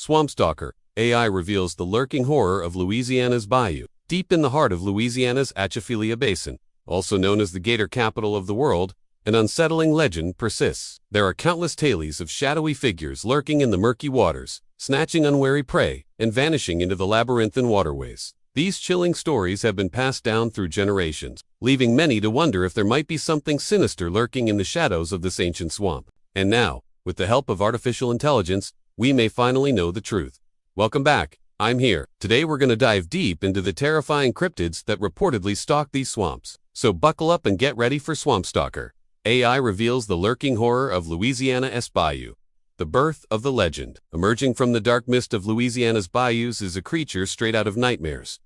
Swamp Stalker, AI reveals the lurking horror of Louisiana's Bayou. Deep in the heart of Louisiana's Atchafalaya Basin, also known as the gator capital of the world, an unsettling legend persists. There are countless tales of shadowy figures lurking in the murky waters, snatching unwary prey, and vanishing into the labyrinthine waterways. These chilling stories have been passed down through generations, leaving many to wonder if there might be something sinister lurking in the shadows of this ancient swamp. And now, with the help of artificial intelligence, we may finally know the truth. Welcome back. I'm here. Today we're going to dive deep into the terrifying cryptids that reportedly stalk these swamps. So buckle up and get ready for Swamp Stalker. AI reveals the lurking horror of Louisiana's Bayou. The birth of the legend. Emerging from the dark mist of Louisiana's bayous is a creature straight out of nightmares.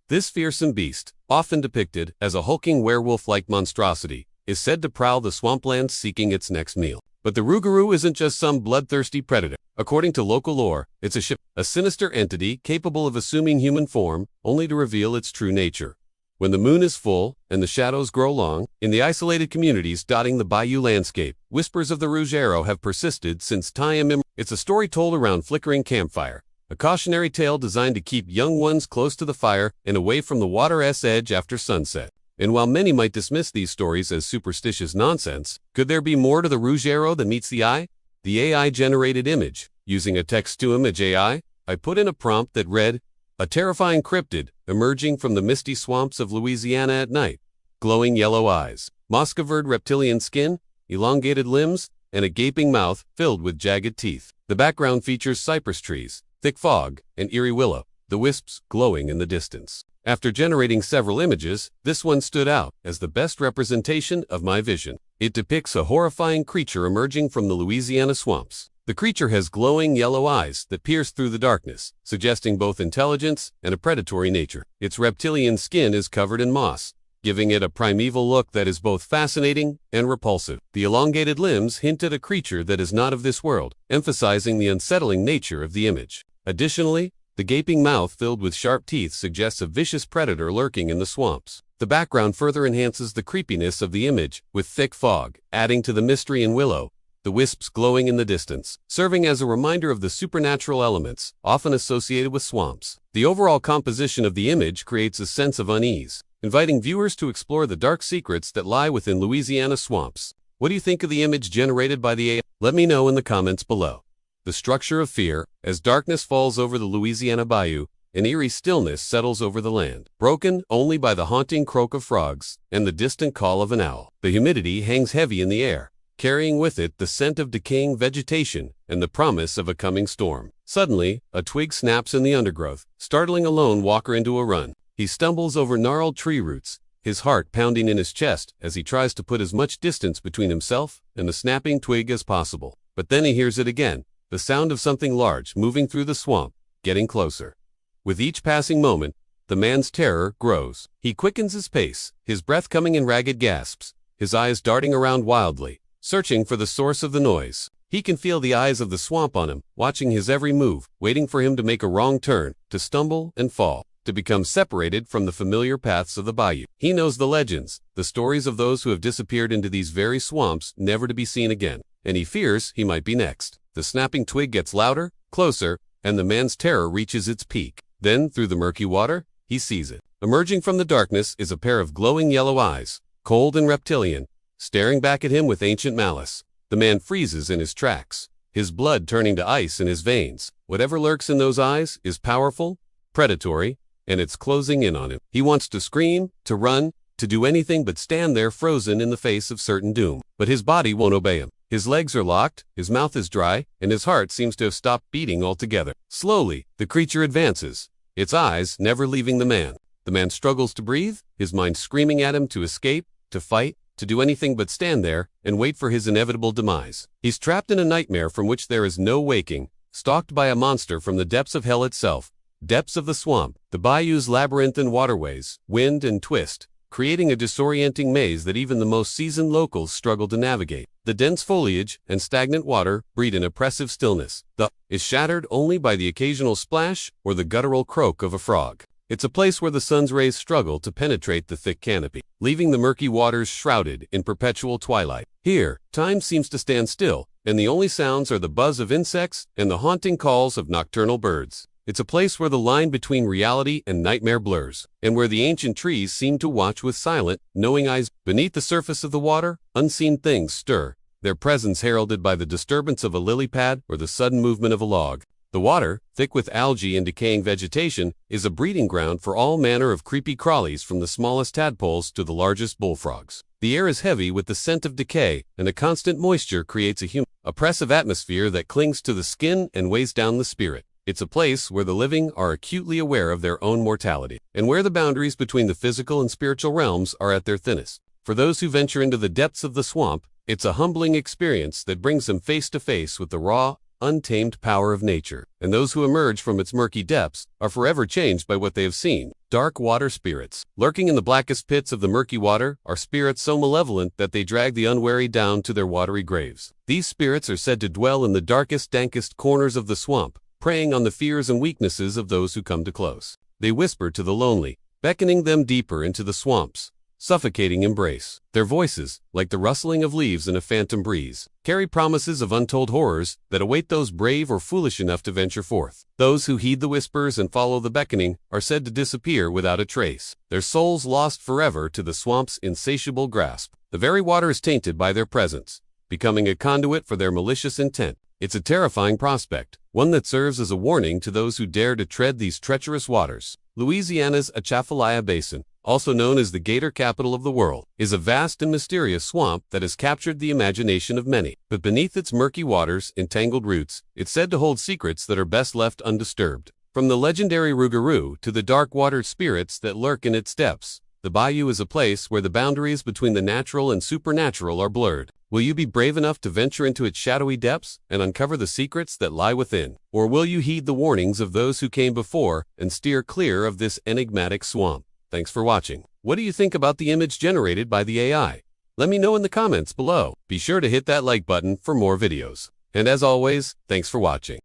This fearsome beast, often depicted as a hulking werewolf-like monstrosity, is said to prowl the swamplands seeking its next meal. But the rougarou isn't just some bloodthirsty predator. According to local lore, it's a sinister entity capable of assuming human form, only to reveal its true nature. When the moon is full and the shadows grow long, in the isolated communities dotting the bayou landscape, whispers of the rougarou have persisted since time immemorial. It's a story told around flickering campfire, a cautionary tale designed to keep young ones close to the fire and away from the water's edge after sunset. And while many might dismiss these stories as superstitious nonsense, could there be more to the rougarou than meets the eye? The AI-generated image. Using a text-to-image AI, I put in a prompt that read, "A terrifying cryptid emerging from the misty swamps of Louisiana at night. Glowing yellow eyes, moss-covered reptilian skin, elongated limbs, and a gaping mouth filled with jagged teeth." The background features cypress trees, thick fog, and eerie willow, the wisps glowing in the distance. After generating several images, this one stood out as the best representation of my vision. It depicts a horrifying creature emerging from the Louisiana swamps. The creature has glowing yellow eyes that pierce through the darkness, suggesting both intelligence and a predatory nature. Its reptilian skin is covered in moss, giving it a primeval look that is both fascinating and repulsive. The elongated limbs hint at a creature that is not of this world, emphasizing the unsettling nature of the image. Additionally, the gaping mouth filled with sharp teeth suggests a vicious predator lurking in the swamps. The background further enhances the creepiness of the image, with thick fog, adding to the mystery and willow, the wisps glowing in the distance, serving as a reminder of the supernatural elements often associated with swamps. The overall composition of the image creates a sense of unease, inviting viewers to explore the dark secrets that lie within Louisiana swamps. What do you think of the image generated by the AI? Let me know in the comments below. The structure of fear. As darkness falls over the Louisiana Bayou, an eerie stillness settles over the land, broken only by the haunting croak of frogs and the distant call of an owl. The humidity hangs heavy in the air, carrying with it the scent of decaying vegetation and the promise of a coming storm. Suddenly, a twig snaps in the undergrowth, startling a lone walker into a run. He stumbles over gnarled tree roots, his heart pounding in his chest as he tries to put as much distance between himself and the snapping twig as possible. But then he hears it again. The sound of something large moving through the swamp, getting closer. With each passing moment, the man's terror grows. He quickens his pace, his breath coming in ragged gasps, his eyes darting around wildly, searching for the source of the noise. He can feel the eyes of the swamp on him, watching his every move, waiting for him to make a wrong turn, to stumble and fall, to become separated from the familiar paths of the bayou. He knows the legends, the stories of those who have disappeared into these very swamps, never to be seen again, and he fears he might be next. The snapping twig gets louder, closer, and the man's terror reaches its peak. Then, through the murky water, he sees it. Emerging from the darkness is a pair of glowing yellow eyes, cold and reptilian, staring back at him with ancient malice. The man freezes in his tracks, his blood turning to ice in his veins. Whatever lurks in those eyes is powerful, predatory, and it's closing in on him. He wants to scream, to run, to do anything but stand there frozen in the face of certain doom. But his body won't obey him. His legs are locked, his mouth is dry, and his heart seems to have stopped beating altogether. Slowly, the creature advances, its eyes never leaving the man. The man struggles to breathe, his mind screaming at him to escape, to fight, to do anything but stand there and wait for his inevitable demise. He's trapped in a nightmare from which there is no waking, stalked by a monster from the depths of hell itself, depths of the swamp. The bayou's labyrinthine waterways wind and twist, creating a disorienting maze that even the most seasoned locals struggle to navigate. The dense foliage and stagnant water breed an oppressive stillness. The is shattered only by the occasional splash or the guttural croak of a frog. It's a place where the sun's rays struggle to penetrate the thick canopy, leaving the murky waters shrouded in perpetual twilight. Here, time seems to stand still, and the only sounds are the buzz of insects and the haunting calls of nocturnal birds. It's a place where the line between reality and nightmare blurs, and where the ancient trees seem to watch with silent, knowing eyes. Beneath the surface of the water, unseen things stir, their presence heralded by the disturbance of a lily pad or the sudden movement of a log. The water, thick with algae and decaying vegetation, is a breeding ground for all manner of creepy crawlies from the smallest tadpoles to the largest bullfrogs. The air is heavy with the scent of decay, and a constant moisture creates a humid, oppressive atmosphere that clings to the skin and weighs down the spirit. It's a place where the living are acutely aware of their own mortality, and where the boundaries between the physical and spiritual realms are at their thinnest. For those who venture into the depths of the swamp, it's a humbling experience that brings them face to face with the raw, untamed power of nature, and those who emerge from its murky depths are forever changed by what they have seen. Dark water spirits. Lurking in the blackest pits of the murky water are spirits so malevolent that they drag the unwary down to their watery graves. These spirits are said to dwell in the darkest, dankest corners of the swamp, preying on the fears and weaknesses of those who come too close. They whisper to the lonely, beckoning them deeper into the swamp's suffocating embrace. Their voices, like the rustling of leaves in a phantom breeze, carry promises of untold horrors that await those brave or foolish enough to venture forth. Those who heed the whispers and follow the beckoning are said to disappear without a trace, their souls lost forever to the swamp's insatiable grasp. The very water is tainted by their presence, becoming a conduit for their malicious intent. It's a terrifying prospect, one that serves as a warning to those who dare to tread these treacherous waters. Louisiana's Atchafalaya Basin, also known as the gator capital of the world, is a vast and mysterious swamp that has captured the imagination of many. But beneath its murky waters and tangled roots, it's said to hold secrets that are best left undisturbed. From the legendary rougarou to the dark water spirits that lurk in its depths, the bayou is a place where the boundaries between the natural and supernatural are blurred. Will you be brave enough to venture into its shadowy depths and uncover the secrets that lie within? Or will you heed the warnings of those who came before and steer clear of this enigmatic swamp? Thanks for watching. What do you think about the image generated by the AI? Let me know in the comments below. Be sure to hit that like button for more videos. And as always, thanks for watching.